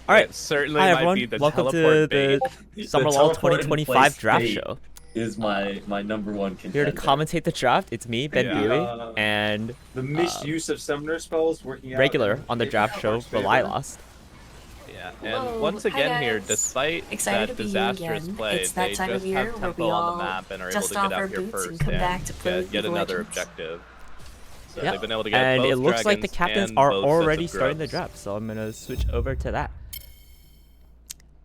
All right. It certainly Hi, might be everyone. the Welcome to teleport bait. the Summer LoL teleport in 2025 place draft bait show. is my number one Here to contender. commentate the draft, it's me, Ben Yeah. Bowie, and The misuse of summoner spells working out regular on the draft show, Rely Lost. Yeah, Whoa, and once hi again here, guys. despite Excited that to be disastrous here again. play, It's that they time of just year have where tempo we on all the map and are able dust to get off our out here boots first and come back to play get League of another Legends. objective. So Yeah. they've been able to get And both it looks like the dragons captains and are both sets already of starting the grubs. draft, so I'm gonna switch over to that.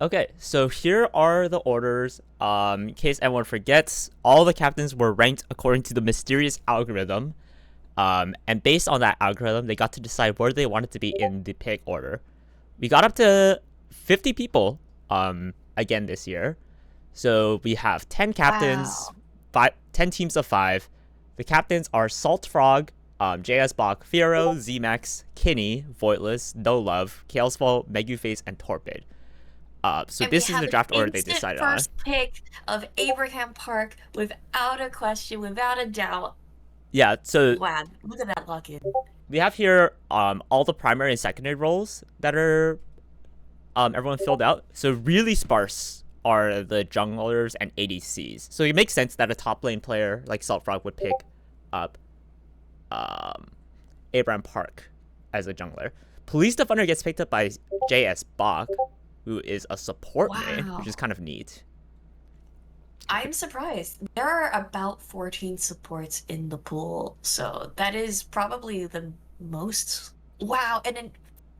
Okay, so here are the orders. In case anyone forgets, all the captains were ranked according to the mysterious algorithm. And based on that algorithm, they got to decide where they wanted to be in the pick order. We got up to 50 people again this year. So we have 10 captains, 10 teams of 5. The captains are Salt Frog, JS Bach, Firo, Zmax, Kinney, Voitless, No Love, Kalesfall, Meguface, and Torpid. So And this we is the have draft an order they instant decided on. first pick of Abraham Park without a question, without a doubt. Yeah, so Wow, look at that lock-in. we have here all the primary and secondary roles that are everyone filled out. So really sparse are the junglers and ADCs. So it makes sense that a top lane player like Saltfrog would pick up Abraham Park as a jungler. Police Defender gets picked up by JS Bach, who is a support main, which is kind of neat. I'm surprised. There are about 14 supports in the pool, so that is probably the most. Wow, and then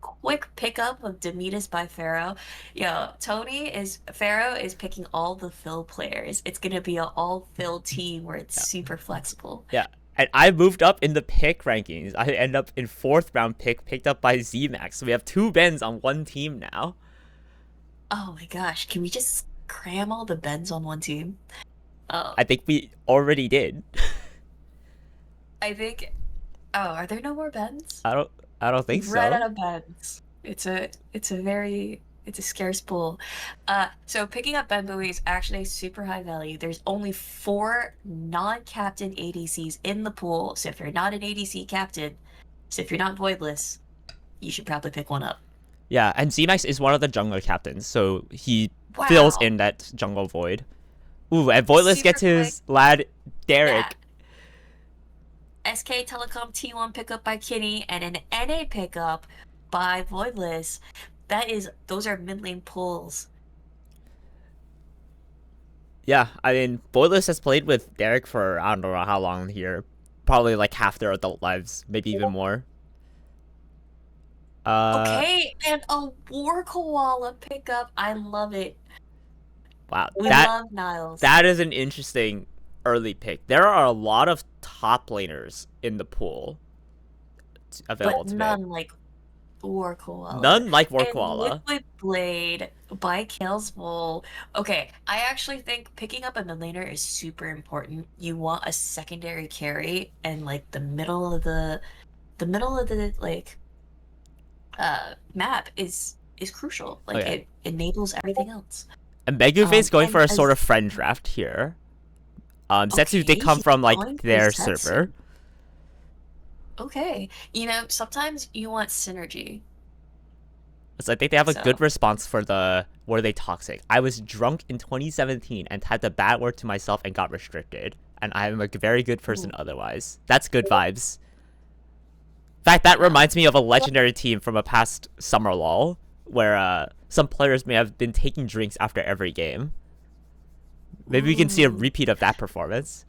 quick pickup of Demetis by Pharaoh. Yo, Pharaoh is picking all the fill players. It's gonna be an all fill team where it's super flexible. Yeah. And I moved up in the pick rankings. I end up in 4th round picked up by Zmax. So we have 2 Bens on one team now. Oh my gosh, can we just cram all the Bens on one team? I think we already did. I think. Oh, are there no more Bens? I don't think We've so. run out of Bens. It's a scarce pool. So picking up Ben Bowie is actually super high value. There's only 4 non-captain ADCs in the pool. So if you're not an ADC captain, so if you're not voidless, you should probably pick one up. Yeah, and Zmax is one of the jungler captains, so he Wow. fills in that jungle void. Ooh, and Voidless Super gets his lad Derek. Yeah. SK Telecom T1 pickup by Kinney and an NA pickup by Voidless. Those are mid lane pulls. Yeah, I mean, Voidless has played with Derek for I don't know how long here. Probably like half their adult lives, maybe even more. Okay, and a War Koala pickup. I love it. Wow, We love Niles. that is an interesting early pick. There are a lot of top laners in the pool available but to none pick. like War Koala. None like War And Koala. Liquid Blade by Kalesfall. Okay, I actually think picking up a mid laner is super important. You want a secondary carry, and like the middle of the like map is crucial. Like Okay. it enables everything else. And Meguface going and for a sort as- of friend draft here. Setsu Okay, did come he's from going like for their Setsu. server. Okay, sometimes you want synergy. So I think they have a good So- response for the were they toxic. I was drunk in 2017 and had the bad word to myself and got restricted. And I'm a very good person otherwise. That's good vibes. In fact, that reminds me of a legendary team from a past summer LoL, where some players may have been taking drinks after every game. Maybe we can see a Ooh. repeat of that performance.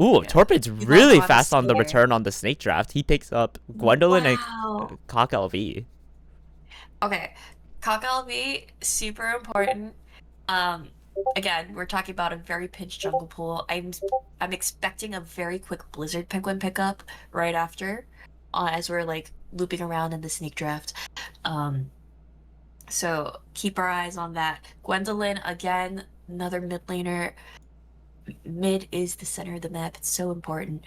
Ooh, Yeah. Torpid's love really how fast on the scared. return on the snake draft. He picks up Gwendolyn Wow. and Cock LV. Okay, Cock LV, super important. Again, we're talking about a very pinched jungle pool. I'm expecting a very quick Blizzard Penguin pickup right after, as we're like looping around in the sneak draft. So keep our eyes on that. Gwendolyn, again, another mid laner. Mid is the center of the map. It's so important.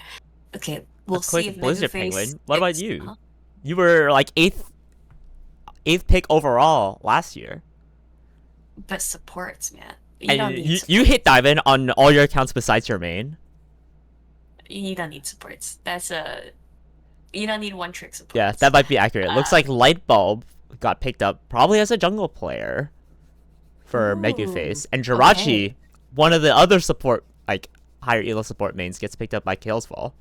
Okay, we'll A see quick if Blizzard Meguface Penguin. What about picks- you? Huh? You were like eighth pick overall last year. But supports, man. And you hit Diamond on all your accounts besides your main. You don't need supports. You don't need one trick support. Yeah, that might be accurate. Looks like Light Bulb got picked up probably as a jungle player for Ooh, Megaface, and Jirachi, okay. one of the other support like higher elo support mains, gets picked up by Killsfall. Oh,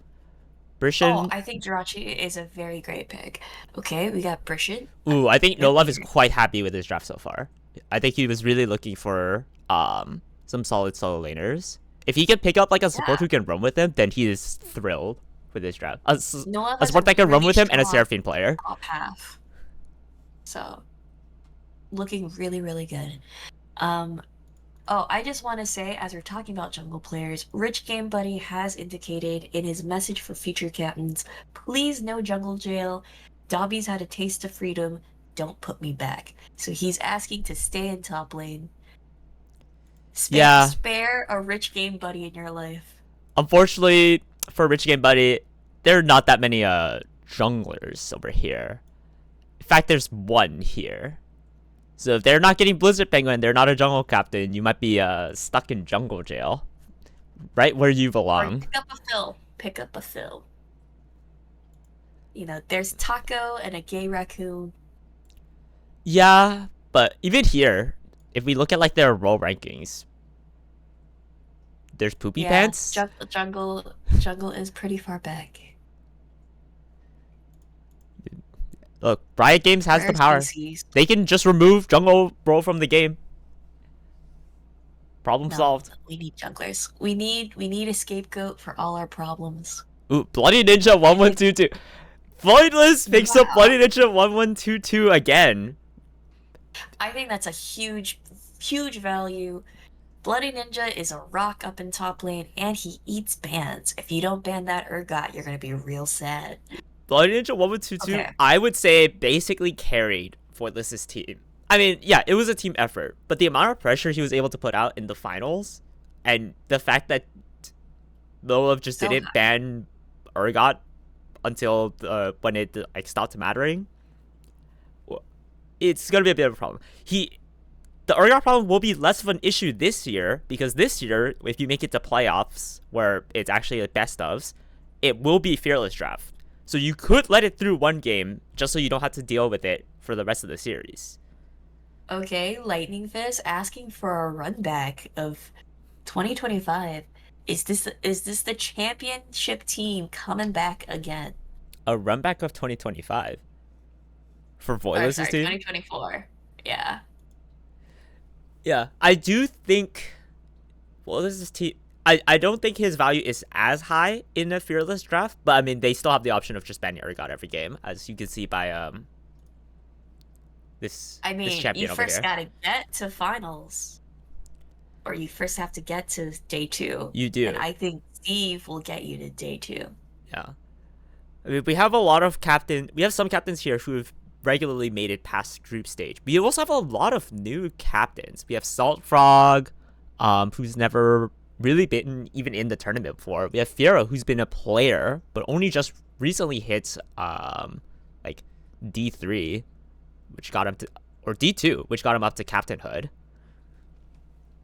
Brishan, I think Jirachi is a very great pick. Okay, we got Brishan. ooh, I think Good No Love is pick. quite happy with his draft so far. I think he was really looking for some solid solo laners. If he can pick up like a support Yeah. who can run with him, then he is thrilled with his draft. Noah A has a support that can run really with him and a strong Seraphine player. top half. So, looking really, really good. Um, oh, I just want to say, as we're talking about jungle players, Rich Game Buddy has indicated in his message for future captains, please no jungle jail. Dobby's had a taste of freedom. Don't put me back. So he's asking to stay in top lane. Yeah. Spare a Rich Game Buddy in your life. Unfortunately for Rich Game Buddy, there are not that many junglers over here. In fact, there's one here. So if they're not getting Blizzard Penguin, they're not a jungle captain, you might be stuck in jungle jail. Right where you Or belong. pick up a fill. Pick up a fill. You know, there's Taco and a gay raccoon. Yeah, but even here, if we look at like their role rankings, there's Poopy Yeah, Pants. jungle is pretty far back. Look, Riot Games has the Where's power. PCs? They can just remove jungle role from the game. Problem No, solved. we need junglers. We need a scapegoat for all our problems. Ooh, Bloody Ninja 1122. Voidless picks up Wow. Bloody Ninja 1122 again. I think that's a huge value. Bloody Ninja is a rock up in top lane, and he eats bans. If you don't ban that Urgot, you're gonna be real sad. Bloody Ninja 1122, Okay. I would say, basically carried Voidless's team. I mean, yeah, it was a team effort, but the amount of pressure he was able to put out in the finals, and the fact that Lolov just So didn't high. ban Urgot until when it like stopped mattering, it's gonna be a bit of a problem. The Urgot problem will be less of an issue this year, because this year, if you make it to playoffs where it's actually a best ofs, it will be Fearless Draft. So you could let it through one game just so you don't have to deal with it for the rest of the series. Okay, Lightning Fist asking for a run back of 2025. Is this the championship team coming back again? A run back of 2025 for Or, Voidless's sorry, team. 2024. Yeah. Yeah, I do think Voidless's team. I don't think his value is as high in a Fearless Draft, but I mean they still have the option of just banning Urgot every game, as you can see by this I this mean, champion you over first here. gotta get to finals. Or you first have to get to day 2. You do. And I think Steve will get you to day 2. Yeah. I mean, we have a lot of we have some captains here who have regularly made it past group stage. We also have a lot of new captains. We have Salt Frog, who's never really been even in the tournament before. We have Fiero, who's been a player, but only just recently hit like D3, which got him to, or D2, which got him up to captainhood.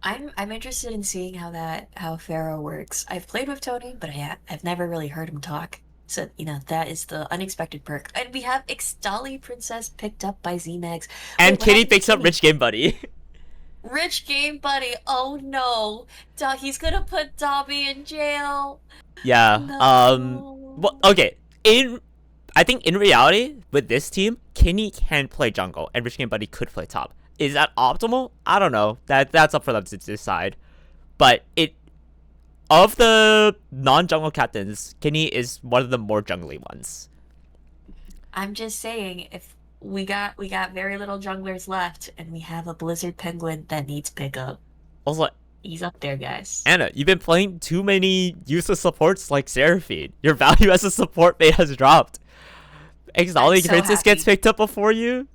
I'm interested in seeing how Pharaoh works. I've played with Tony, but I've never really heard him talk. So, you know, that is the unexpected perk. And we have Ixtali Princess picked up by ZMags. And Wait, what Kitty happened to picks up Kitty? Rich Game Buddy. Rich Game Buddy. Oh no. He's gonna put Dobby in jail. Yeah. No. Well, okay. I think in reality, with this team, Kinney can play jungle, and Rich Game Buddy could play top. Is that optimal? I don't know. That's up for them to decide. But of the non-jungle captains, Kinney is one of the more jungly ones. I'm just saying, if we got very little junglers left, and we have a Blizzard Penguin that needs pickup. Also, He's up there, guys. Anna, you've been playing too many useless supports like Seraphine. Your value as a support mate has dropped. Exotic so Princess happy. gets picked up before you.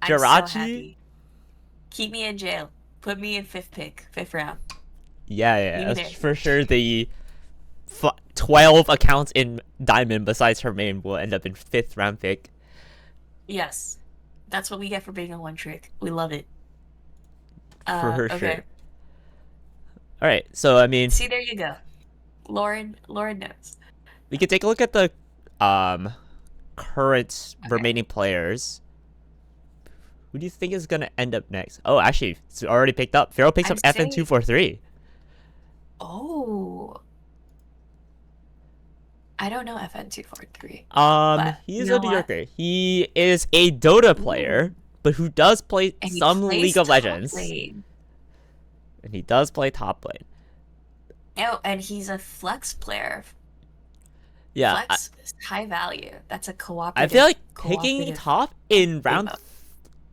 I'm so Jirachi? happy. Keep me in jail. Put me in fifth round. Yeah, You that's there. for sure. The 12 accounts in Diamond besides her main will end up in 5th round pick. Yes. That's what we get for being a one trick. We love it. For her okay. sure. Alright, so I mean, See, there you go. Lauren knows. we can take a look at the current Okay. remaining players. Who do you think is gonna end up next? Oh, actually, it's already picked up. Pharaoh picks I'm up FN243. Oh. I don't know FN243. But He's you a know New what? Yorker. He is a Dota player, but who does play And he some plays League of top Legends. lane. And he does play top lane. Oh, and he's a flex player. Yeah, Flex is high value. That's a I cooperative. feel like picking cooperative top in game round mode.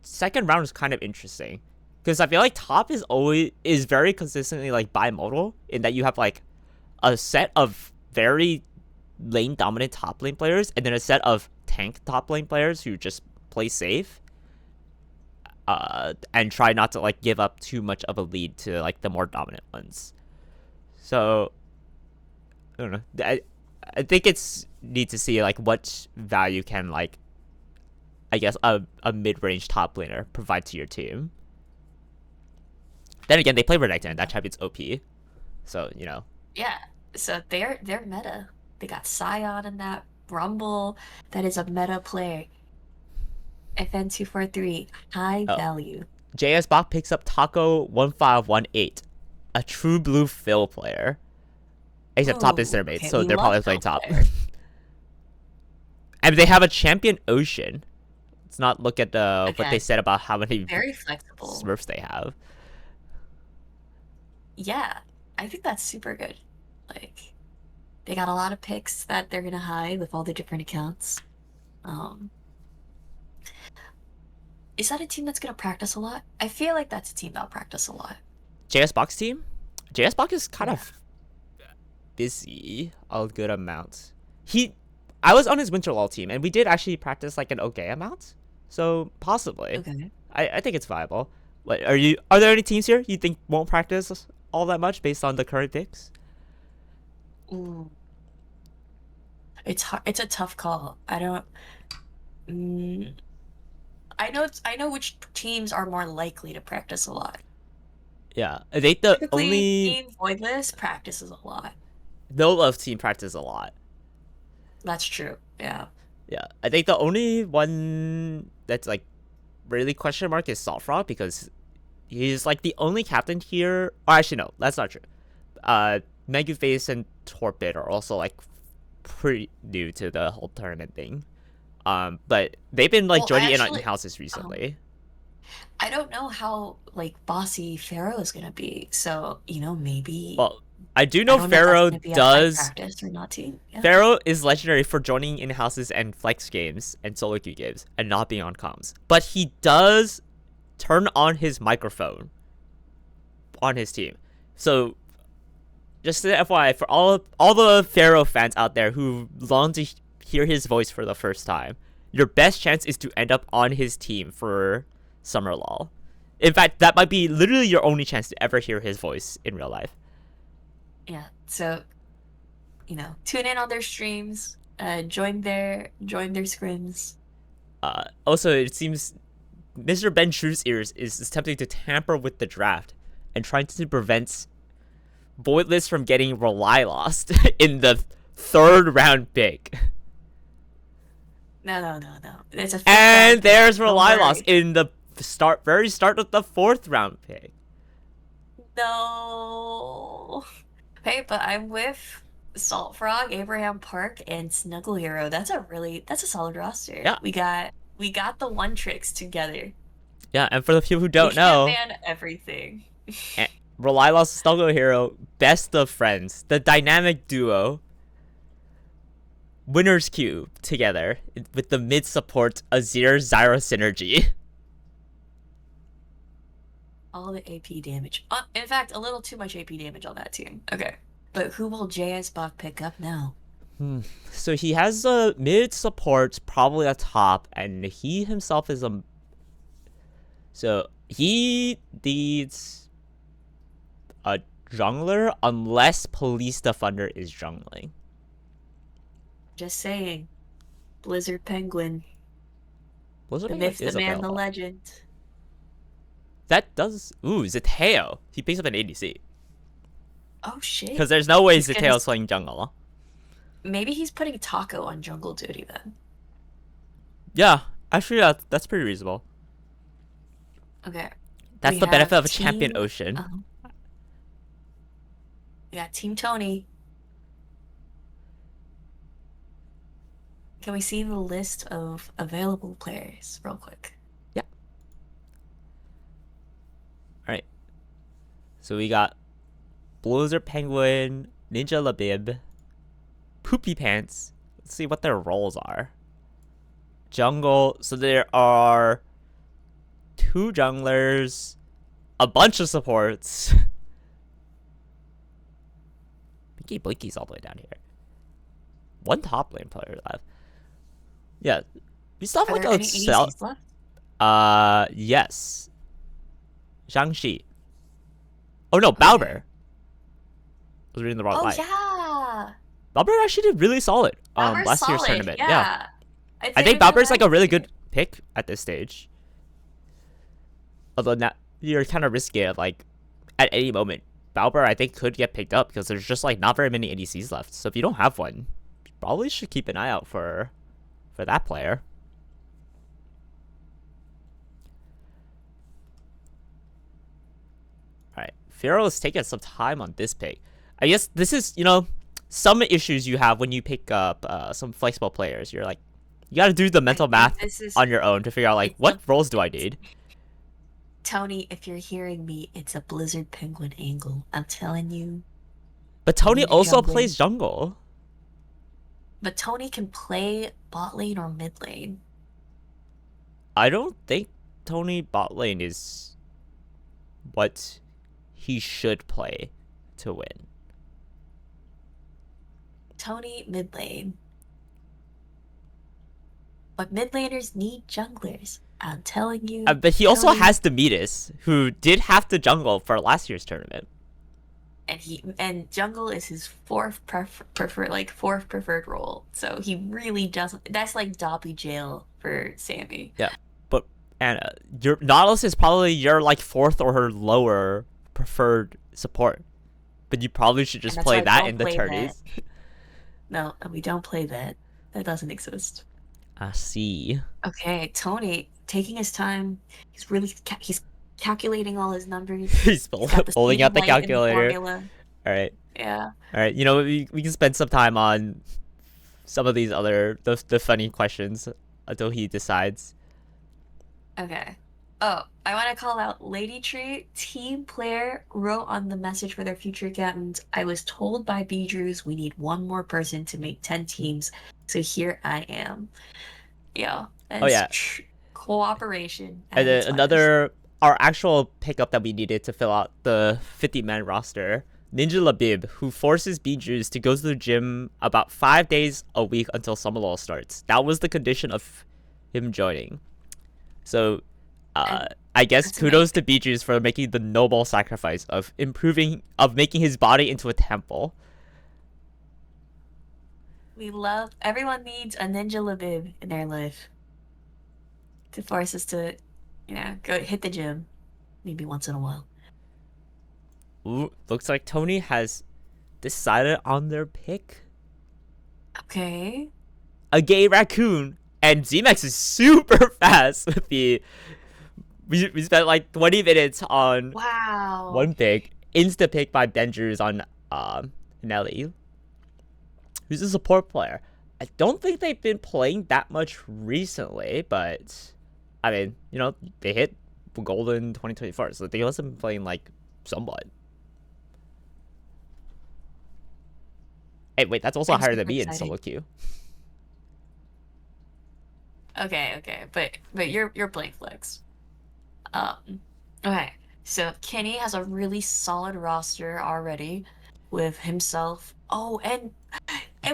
second round is kind of interesting, because I feel like top is very consistently like bimodal in that you have like a set of very lane dominant top lane players and then a set of tank top lane players who just play safe and try not to like give up too much of a lead to like the more dominant ones. So I don't know. I think it's need to see like what value can like I guess a mid-range top laner provide to your team. Then again, they play Renekton and that champion's OP. So, you know. Yeah. So they're meta. They got Scion in that Rumble. That is a meta play. FN243, high value. JS Bach picks up Taco 1518, a true blue Phil player. Except top is their mates, okay, so we they're love probably Phil playing top. players. And they have a champion Ocean. Let's not look at what they Okay. said about how many Very flexible. Smurfs they have. Yeah, I think that's super good. Like, they got a lot of picks that they're gonna hide with all the different accounts. Is that a team that's gonna practice a lot? I feel like that's a team that'll practice a lot. JS Bach's team? JS Bach is kind of busy a good amount. I was on his Winter LoL team, and we did actually practice like an okay amount. So possibly, Okay. I think it's viable. What are there any teams here you think won't practice all that much based on the current picks? Ooh. It's hard. It's a tough call. I don't. I know which teams are more likely to practice a lot. Yeah, I think the Typically, only Team Voidless practices a lot. No Love team practice a lot. That's true. Yeah. Yeah, I think the only one that's like really question mark is Saltfrog because he's like the only captain here. Oh, actually no, that's not true. Megaface and Torpid are also like pretty new to the whole tournament thing. But they've been like joining in on houses recently. I don't know how like bossy Pharaoh is gonna be, so maybe. Well, I do know I don't Pharaoh if that's gonna be a high does. practice or not team. Yeah. Pharaoh is legendary for joining in houses and flex games and solo queue games and not being on comms. But he does turn on his microphone on his team. So just to FYI, for all the Pharaoh fans out there who long to hear his voice for the first time, your best chance is to end up on his team for Summer LoL. In fact, that might be literally your only chance to ever hear his voice in real life. Yeah. So, tune in on their streams, join their scrims. Also, it seems Mr. Ben Shrew's ears is attempting to tamper with the draft and trying to prevent Voidless from getting Rely lost in the third round pick. No. It's a And there's Don't Rely worry. lost in the very start of the fourth round pick. No. Hey, but I'm with Salt Frog, Abraham Park, and Snuggle Hero. That's a solid roster. Yeah. We got the one tricks together. Yeah, and for the people who don't We know, can't ban everything. Rely lost Snuggle Hero, best of friends, the dynamic duo, winners queue together with the mid support Azir Zyra synergy. All the AP damage. In fact, a little too much AP damage on that team. Okay. But who will JS Bach pick up now? So he has a mid support, probably a top, and he himself is a. So he needs a jungler unless Police Defender is jungling. Just saying. Blizzard Penguin. Blizzard The Penguin myth, the is man, the available. legend. That does. Ooh, Zeteo. He picks up an ADC. Oh shit. Because there's no way He's gonna- Zeteo's playing jungle. Maybe he's putting Taco on jungle duty then. Yeah, actually, that's pretty reasonable. Okay. That's We the benefit have of a champion Team- ocean. We got Team Tony. Can we see the list of available players real quick? Yeah. All right. So we got Blizzard Penguin, Ninja Labib, Poopy Pants. Let's see what their roles are. Jungle. So there are 2 junglers, a bunch of supports. Blinky Blinky's all the way down here. 1 top lane player left. Yeah. We still have Are like there a any ADCs left? yes. Shang-Chi. Oh no, Balber. I was reading the wrong Oh line. yeah. Balber actually did really solid Balber's last year's solid, tournament. Yeah. I think Balber's like a really good pick at this stage. Although now you're kind of risky of like at any moment. Balber I think could get picked up because there's just like not very many ADCs left. So if you don't have one, you probably should keep an eye out for that player. Alright. Pharaoh is taking some time on this pick. I guess this is, some issues you have when you pick up some flexible players. You're like, you gotta do the mental math on your own to figure out like what roles do I need. Tony, if you're hearing me, it's a Blizzard Penguin angle. I'm telling you. But Tony need also jungle. plays jungle. But Tony can play bot lane or mid lane. I don't think Tony bot lane is what he should play to win. Tony mid lane. But mid laners need junglers. I'm telling you. But he also Tony- has Demetis, who did have to jungle for last year's tournament. and jungle is his fourth preferred role. So he really doesn't. That's like Dobby jail for Sammy. Yeah, but Anna, your Nautilus is probably your like 4th or her lower preferred support. But you probably should just And that's play why I that don't in the play tourneys. No, we don't play that. That doesn't exist. I see. Okay, Tony taking his time. He's really he's calculating all his numbers. He's got the pulling speed out of the light in calculator. formula. All right. Yeah. All right, we can spend some time on some of these other the funny questions until he decides. Okay. Oh, I want to call out Lady Tree. Team player wrote on the message for their future captains. I was told by Beedrews we need 1 more person to make 10 teams. So here I am. Yeah. Oh, yeah. Cooperation. at And then its finest. another, our actual pickup that we needed to fill out the 50-man roster, Ninja Labib, who forces Beedrews to go to the gym about 5 days a week until Summer LoL starts. That was the condition of him joining. So, I guess that's kudos to Beedrews for making the noble sacrifice of making his body into a temple. Everyone needs a Ninja Labib in their life to force us to, go hit the gym maybe once in a while. Ooh, looks like Tony has decided on their pick. Okay. A gay raccoon, and ZMax is super fast with the. We spent like 20 minutes on Wow. one pick, insta pick by Benjers on Nelly, who's a support player. I don't think they've been playing that much recently, but I mean, they hit Golden 2024, so they must have been playing like somewhat. Hey, wait, that's also I'm higher than super me in excited. solo queue. Okay, but you're playing flex. Okay. So Kenny has a really solid roster already with himself. Oh, and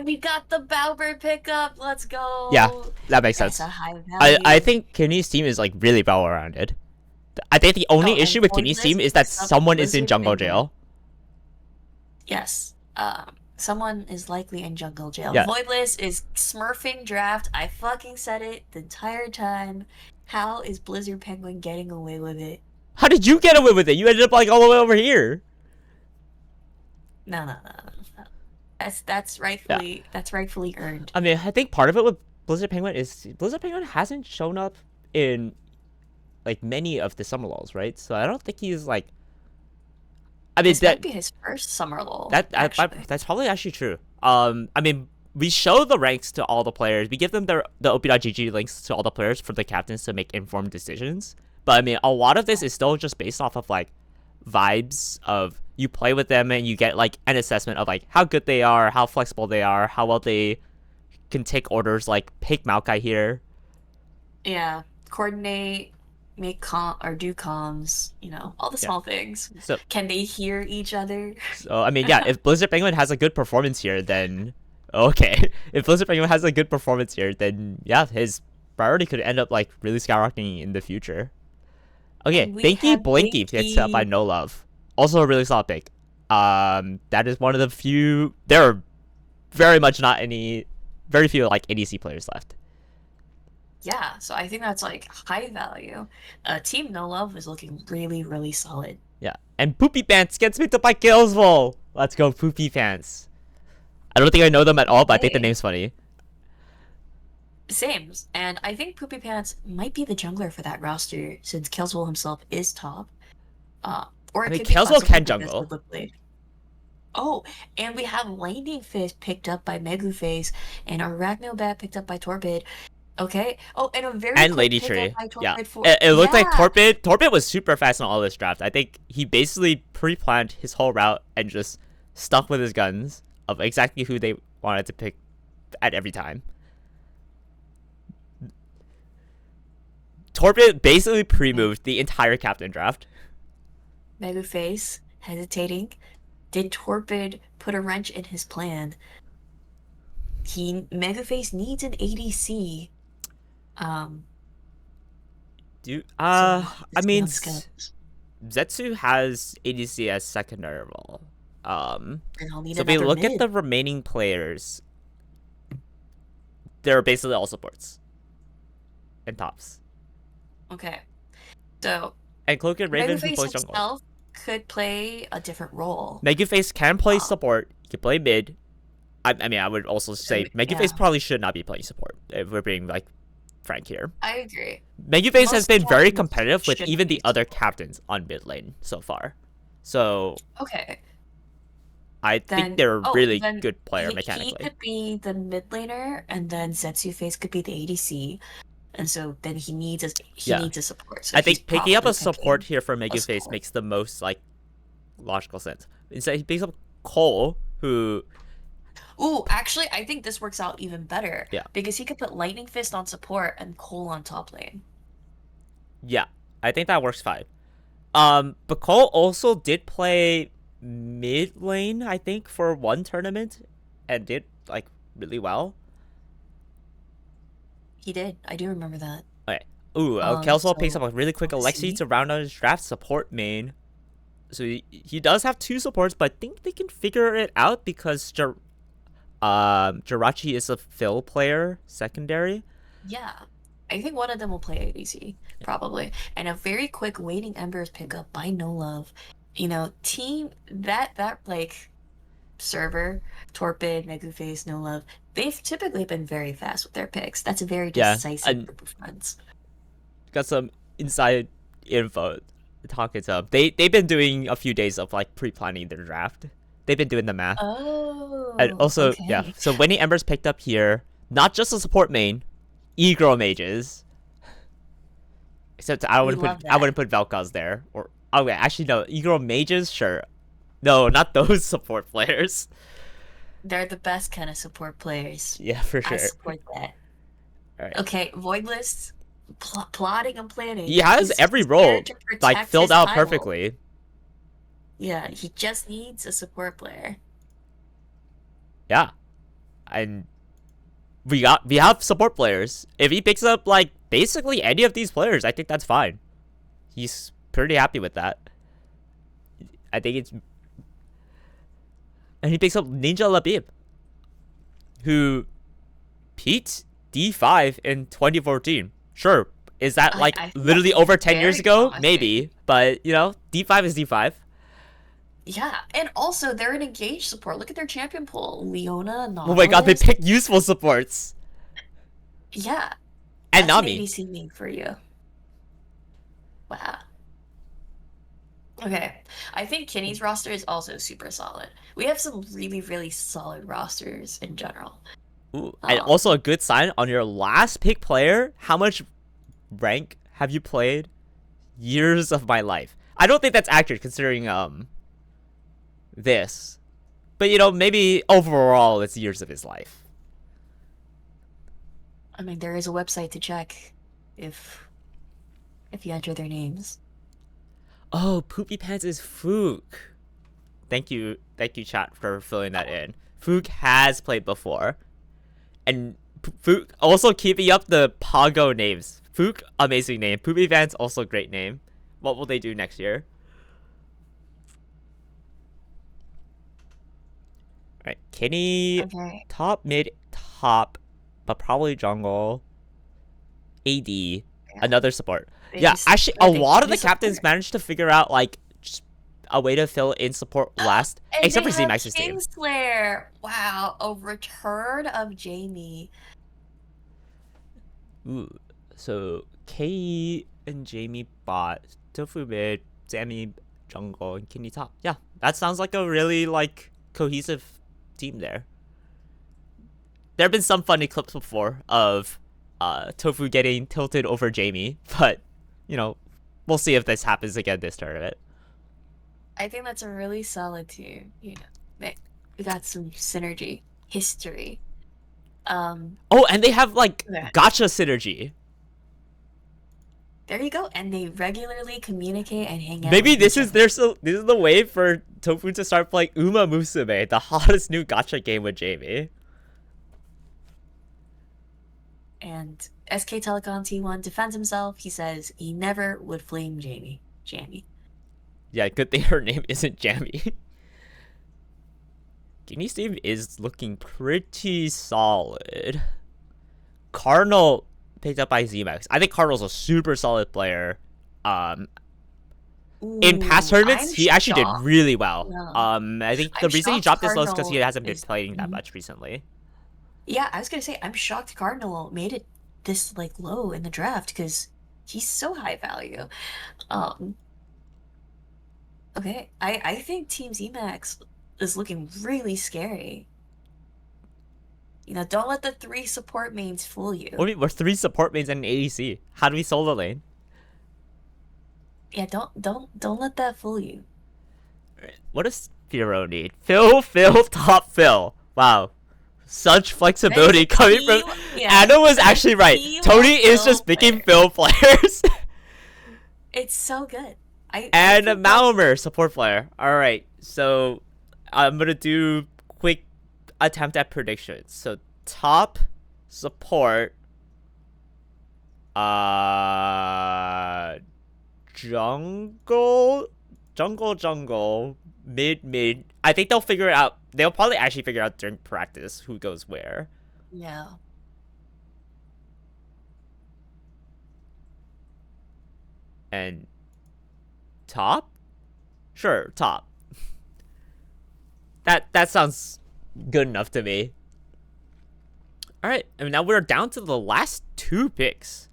we got the Balber pickup. Let's go. Yeah, that makes That's sense. a high value. I think Kenny's team is like really well rounded. I think the only Oh, and issue with Kenny's Pointless team is that picks up someone is in Blizzard jungle Penguin. jail. Yes. Someone is likely in jungle jail. Yeah. Voidless is smurfing draft. I fucking said it the entire time. How is Blizzard Penguin getting away with it? How did you get away with it? You ended up like all the way over here. No. That's rightfully earned. I mean, I think part of it with Blizzard Penguin is Blizzard Penguin hasn't shown up in like many of the summer lulls, right? So I don't think he's like. I mean This might be his first summer lull. that's probably actually true. I mean, we show the ranks to all the players. We give them the OP.GG links to all the players for the captains to make informed decisions. But I mean, a lot of this is still just based off of like vibes of you play with them and you get like an assessment of like how good they are, how flexible they are, how well they can take orders. Like pick Maokai here. Yeah, coordinate, make do comms, all the small things. So Can they hear each other? So I mean, yeah, if Blizzard Penguin has a good performance here, then okay. If Blizzard Penguin has a good performance here, then yeah, his priority could end up like really skyrocketing in the future. Okay, Binky Blinky gets up by No Love. Also a really solid pick. That is one of the few. There are very few like ADC players left. Yeah, so I think that's like high value. Team No Love is looking really, really solid. Yeah, and Poopy Pants gets picked up by Killsville. Let's go, Poopy Pants. I don't think I know them at all, but I think the name's funny. Same, and I think Poopy Pants might be the jungler for that roster since Killsville himself is top. Or I mean, Killsville can jungle. Oh, and we have Lightning Fist picked up by Meguface, and Arachnobat picked up by Torpid. Okay. Oh, and a very and Lady Tree. Yeah. It looked like Torpid was super fast on all this draft. I think he basically pre-planned his whole route and just stuck with his guns of exactly who they wanted to pick at every time. Torpid basically pre-moved the entire captain draft. Meguface hesitating. Did Torpid put a wrench in his plan? Meguface needs an ADC. I mean, Zetsu has ADC as secondary role. So if we look at the remaining players, they're basically all supports and tops. Okay, so and Cloak and Raven who plays jungle could play a different role. Meguface can play support. He can play mid. I mean, I would also say Meguface probably should not be playing support if we're being like frank here. I agree. Meguface has been very competitive with even the other captains on mid lane so far. So okay, I think they're a really good player mechanically. He could be the mid laner, and then Zetsuface could be the ADC, and so then he needs a support. So I think picking up a support here for Meguface makes the most like logical sense. Instead, he picks up Cole, who. Ooh, actually, I think this works out even better. Yeah. Because he could put Lightning Fist on support and Cole on top lane. Yeah, I think that works fine. But Cole also did play mid lane, I think, for one tournament, and did like really well. He did. I do remember that. Okay. Ooh, Kelswell picks up a really quick Alexi to round out his draft support main. So he does have two supports, but I think they can figure it out because Jirachi is a fill player, secondary. Yeah. I think one of them will play ADC, probably. And a very quick Waiting Embers pickup by No Love. Team that like server, Torpid, Meguface, No Love, they've typically been very fast with their picks. That's a very decisive group of friends. Got some inside info talking to them. They've been doing a few days of like pre-planning their draft. They've been doing the math. Oh. And also, okay. yeah. So Winnie Embers picked up here, not just a support main, Egro mages. Except I wouldn't put Vel'Koz there. Or actually no, Egro mages, sure. No, not those support players. They're the best kind of support players. Yeah, for sure. I support that. All right. Okay, Voidless, plotting and planning. He has every role like filled out perfectly. Yeah, he just needs a support player. Yeah, and we have support players. If he picks up like basically any of these players, I think that's fine. He's pretty happy with that. I think it's, and he picks up Ninja Labib, who peaked D5 in 2014. Sure, is that like literally over 10 years ago? Promising. Maybe, but D5 is D5. Yeah, and also they're an engaged support. Look at their champion pool. Leona, Nautilus. Oh my god, they picked useful supports. Yeah. And Nami. ADC for you. Wow. Okay. I think Kenny's roster is also super solid. We have some really, really solid rosters in general. Ooh, and also a good sign on your last pick player. How much rank have you played? Years of my life. I don't think that's accurate considering this, but you know, maybe overall it's years of his life. I mean, there is a website to check if you enter their names. Oh, Poopy Pants is Fook. Thank you, chat, for filling that in. Fook has played before, and Fook also keeping up the Pogo names. Fook, amazing name. Poopy Pants, also great name. What will they do next year? Alright, Kenny, Okay. top, mid, top, but probably jungle. AD, another support. Yeah, actually, a lot of the captains managed to figure out like just a way to fill in support last, And except for they have Z-Max's team. Kingslayer. Wow, a return of Jamie. Ooh, so K and Jamie bot, Tofu mid, Sammy jungle, and Kenny top. Yeah, that sounds like a really like cohesive team there. There have been some funny clips before of Tofu getting tilted over Jamie, but you know, we'll see if this happens again this tournament. I think that's a really solid team. You know, we got some synergy, history. Oh, and they have like gotcha synergy. There you go, and they regularly communicate and hang out. Maybe this is this is the way for Tofu to start playing Uma Musume, the hottest new gotcha game with Jamie. And SK Telecom T1 defends himself. He says he never would flame Jamie. Yeah, good thing her name isn't Jamie. Guinea's team is looking pretty solid. Cardinal picked up by Z-Max. I think Cardinal's a super solid player. In past tournaments, he actually did really well. Yeah. I think the reason he dropped this low is because he hasn't been playing that much recently. Yeah, I was gonna say I'm shocked Cardinal made it this like low in the draft because he's so high value. Okay, I think Team Z-Max is looking really scary. You know, don't let the 3 support mains fool you. What do you mean? We're 3 support mains and an ADC. How do we solo lane? Yeah, don't let that fool you. What does Firo need? Phil, top Phil. Wow. Such flexibility coming from... Anna was actually right. Tony is just picking Phil players. It's so good. And a Malmer support player. Alright, so I'm gonna do quick attempt at predictions. So top support, jungle, mid. I think they'll figure it out. They'll probably actually figure out during practice who goes where. Yeah. And top? Sure, top. That sounds good enough to me. Alright, and now we're down to the last 2 picks.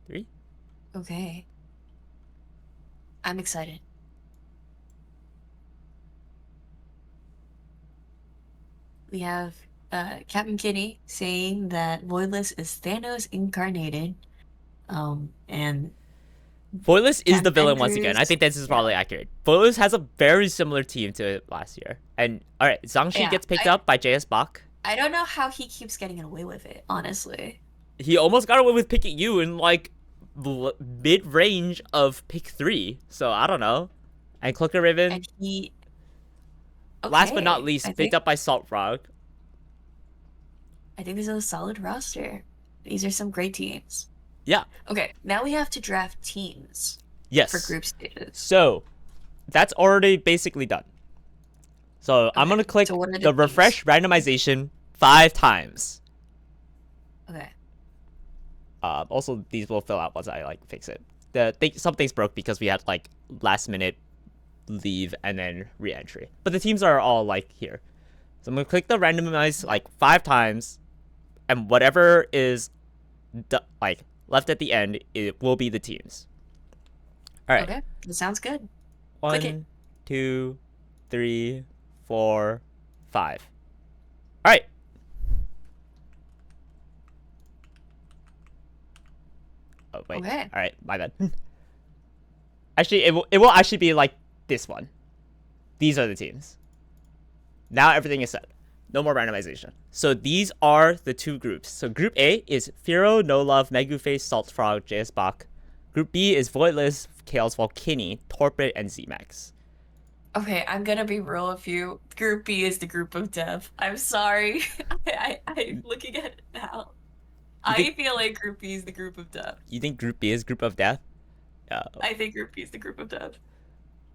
3? Okay. I'm excited. We have Captain Kitty saying that Voidless is Thanos incarnated. And Voidless is the villain once again. I think this is probably accurate. Voidless has a very similar team to last year. And alright, Zhangxi gets picked up by JS Bach. I don't know how he keeps getting away with it, honestly. He almost got away with picking you in like mid-range of pick 3. So I don't know. And Clucker Raven. And he... Okay, last but not least, picked up by Salt Frog. I think this is a solid roster. These are some great teams. Yeah. Okay, now we have to draft teams. Yes. For group stages. So, that's already basically done. So, I'm going to click the refresh randomization 5 times. Okay. Also, these will fill out once I, like, fix it. Some things broke because we had, like, last minute leave and then re-entry. But the teams are all, like, here. So, I'm going to click the randomize, like, 5 times. And whatever is, like, left at the end, it will be the teams. All right. Okay, that sounds good. Click it. 1, 2, 3, 4, 5. All right. Oh wait. Okay. All right, my bad. Actually, it will actually be like this one. These are the teams. Now everything is set. No more randomization. So these are the two groups. So Group A is Firo, No Love, Meguface, Salt Frog, JS Bach. Group B is Voidless, Chaos Volcini, Torpid, and ZMax. Okay, I'm gonna be real with you. Group B is the group of death. I'm sorry. I'm looking at it now. I feel like Group B is the group of death. You think Group B is Group of Death? I think Group B is the group of death.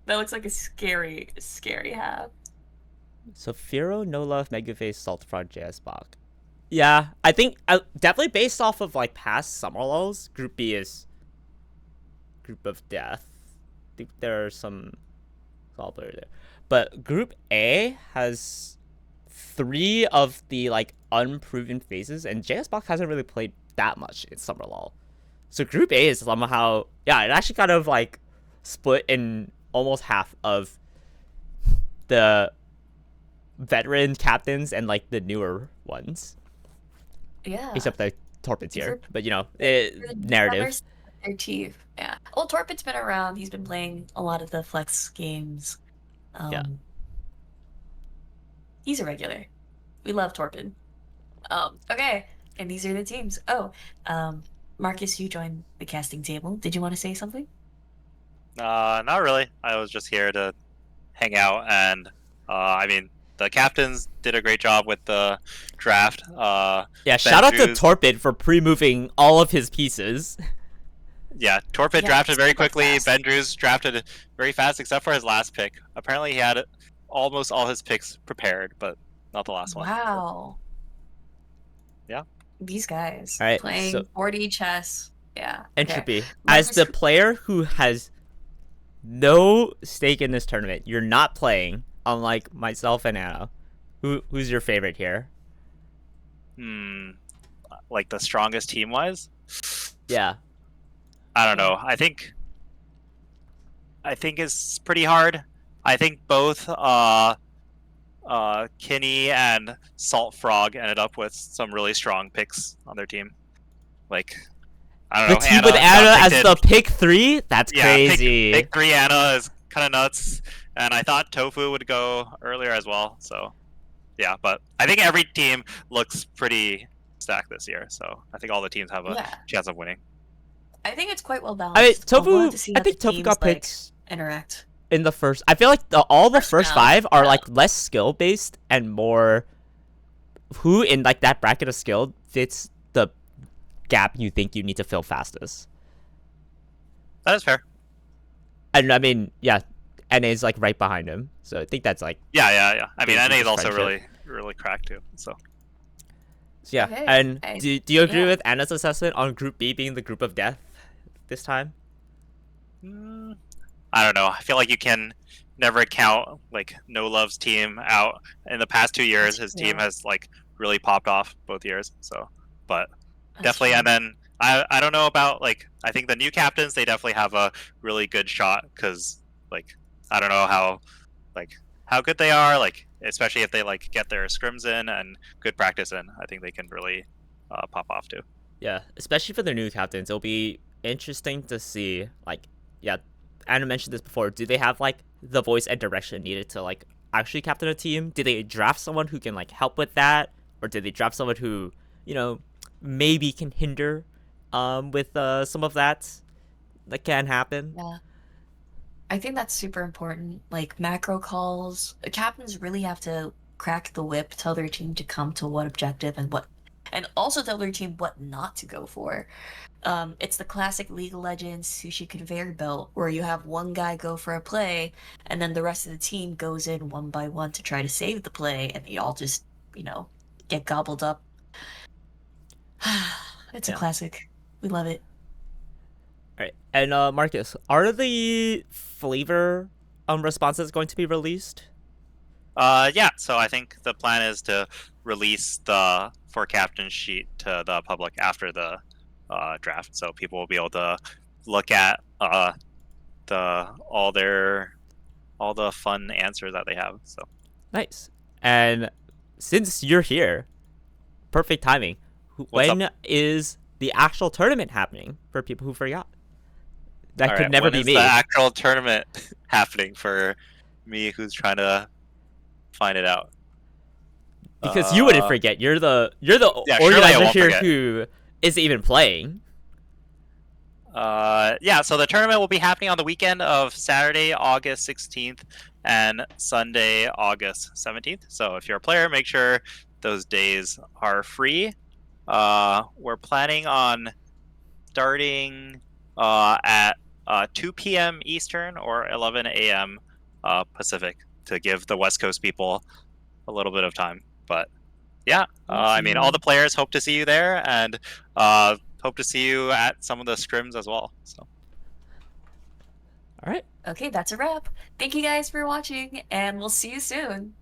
That looks like a scary, scary half. So Firo, No Love, Megaface, Salt Frog, JS Bach. Yeah, I think definitely based off of like past summer lulls, Group B is Group of Death. I think there are some small players there, but Group A has 3 of the like unproven phases, and JS Bach hasn't really played that much in summer lull. So Group A is somehow, yeah, it actually kind of like split in almost half of the veteran captains and like the newer ones. Yeah. Except the Torpid's here, Group- but you know, The narrative. numbers, their teeth. Yeah. Well, Torpid's been around. He's been playing a lot of the flex games. Yeah. He's a regular. We love Torpid. Okay. And these are the teams. Oh, Marcus, you joined the casting table. Did you want to say something? Not really. I was just here to hang out, and I mean, the captains did a great job with the draft. Yeah, shout out to Benju's- Torpid for pre-moving all of his pieces. Yeah, Torpid Yeah, drafted very super quickly. fast. Benju's drafted very fast, except for his last pick. Apparently, he had almost all his picks prepared, but not the last one. Wow. Yeah. These guys All right, playing so- 4D chess. Yeah. okay. Entropy. As the player who has no stake in this tournament, you're not playing, unlike myself and Anna. Who's your favorite here? Like the strongest team wise? Yeah. I don't know. I think it's pretty hard. I think both Kinney and Salt Frog ended up with some really strong picks on their team. Like, I don't The know. team with got Anna as picked the in. pick 3? That's crazy. Pick 3 Anna is kind of nuts, and I thought Tofu would go earlier as well. So, yeah, but I think every team looks pretty stacked this year. So I think all the teams have a Yeah. chance of winning. I think it's quite well balanced. I mean, I'll Tofu, want to see I how think the Tofu teams, got like, picked interact. in the first. I feel like all the First first round, 5 are yeah. like less skill based and more who in like that bracket of skill fits the gap you think you need to fill fastest. That is fair. And I mean, yeah, NA is like right behind him, so I think that's like Yeah. I mean, Basic NA is also friendship. really cracked too. So yeah. Okay, And I- do you agree yeah. with Anna's assessment on Group B being the group of death this time? I don't know. I feel like you can never count like No Love's team out. In the past 2 years, his team Yeah. has like really popped off both years. So, but That's definitely. true. And then I don't know about like I think the new captains, they definitely have a really good shot because like I don't know how good they are, like especially if they like get their scrims in and good practice in. I think they can really pop off too. Yeah, especially for the new captains, it'll be interesting to see. Like, yeah, Anna mentioned this before. Do they have like the voice and direction needed to like actually captain a team? Did they draft someone who can like help with that, or did they draft someone who, you know, maybe can hinder, with some of that can happen? Yeah. I think that's super important. Like macro calls, the captains really have to crack the whip, tell their team to come to what objective and also tell their team what not to go for. It's the classic League of Legends sushi conveyor belt where you have one guy go for a play and then the rest of the team goes in one by one to try to save the play and they all just, get gobbled up. It's a Yeah. classic. We love it. All right, and Marcus, are the flavor responses going to be released? Yeah, so I think the plan is to release the for captain sheet to the public after the draft, so people will be able to look at all the fun answers that they have. So Nice. And since you're here, perfect timing. What's When is the actual tournament happening for people who forgot? That all could right, never when be is me. the actual tournament happening for me, who's trying to find it out? Because you wouldn't forget. You're the yeah, surely I organizer won't here forget. who isn't even playing. Yeah, so the tournament will be happening on the weekend of Saturday, August 16th and Sunday, August 17th. So if you're a player, make sure those days are free. We're planning on starting at 2 p.m. Eastern or 11 a.m. Pacific to give the West Coast people a little bit of time. But yeah, I mean, all the players hope to see you there, and hope to see you at some of the scrims as well. So. All right. Okay, that's a wrap. Thank you guys for watching, and we'll see you soon.